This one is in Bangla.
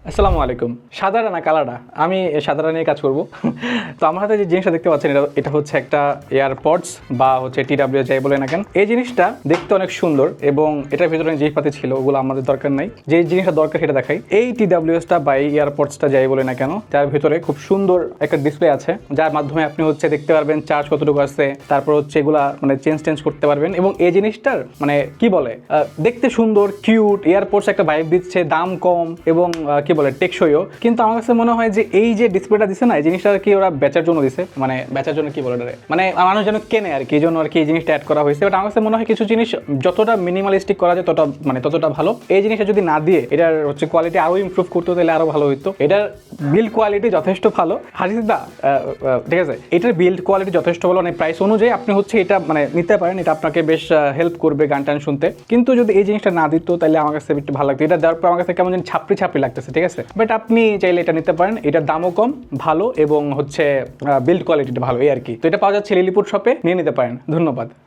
আসসালামু আলাইকুম। সাদারা না কালারা? আমি সাদারা নিয়ে কাজ করব। তো আমার হাতে যে জিনিসটা দেখতে পাচ্ছেন এটা হচ্ছে একটা এয়ারপডস বা হচ্ছে টিডাব্লিউ যাই বলে না কেন। এই জিনিসটা দেখতে অনেক সুন্দর এবং এটার ভিতরে জিনিসপাতি ছিল ওগুলো আমাদের দরকার নাই। যে জিনিসটা দরকার সেটা দেখাই। এই টিডাব্লিউএসটা বা এই এয়ারপডসটা যাই বলে না কেন, যার ভিতরে খুব সুন্দর একটা ডিসপ্লে আছে, যার মাধ্যমে আপনি হচ্ছে দেখতে পারবেন চার্জ কতটুকু আছে, তারপর হচ্ছে এগুলা মানে চেঞ্জ করতে পারবেন। এবং এই জিনিসটার মানে কি বলে দেখতে সুন্দর, কিউট, এয়ারপডস একটা ভাইব দিচ্ছে, দাম কম এবং কি বলে টেকসইও। কিন্তু আমার কাছে মনে হয় যে এই যে ডিসপ্লেটা দিছে না, এই জিনিসটা কি ওরা বেচার জন্য দিছে, মানে বেচার জন্য কি বলে এটা, মানে মানুষ যেন কেনে আর কি, এই জন্য আর কি এই জিনিসটা অ্যাড করা হয়েছে। বাট আমার কাছে মনে হয় কিছু জিনিস যতটা মিনিমালিস্টিক করা যায় ততটা ভালো। এই জিনিসটা যদি না দিয়ে এটার হচ্ছে কোয়ালিটি আরো ইমপ্রুভ করতে তাহলে আরো ভালো হইতো। এটার বিল্ড কোয়ালিটি যথেষ্ট ভালো। হারিসদা ঠিক আছে, এটার বিল্ড কোয়ালিটি যথেষ্ট ভালো, মানে প্রাইস অনুযায়ী আপনি হচ্ছে এটা মানে নিতে পারেন, এটা আপনাকে বেশ হেল্প করবে গান টান শুনতে। কিন্তু যদি এই জিনিসটা না দিত তাহলে আমার কাছে একটু ভালো লাগতো। এটা দেওয়ার পর আমার কাছে কেমন যেন ছাপড়ি লাগতেছে, ঠিক আছে। বাট আপনি চাইলে এটা নিতে পারেন, এটার দামও কম, ভালো এবং হচ্ছে বিল্ড কোয়ালিটিটা ভালো, এই আর কি। তো এটা পাওয়া যাচ্ছে লিলিপুর শপে, নিয়ে নিতে পারেন। ধন্যবাদ।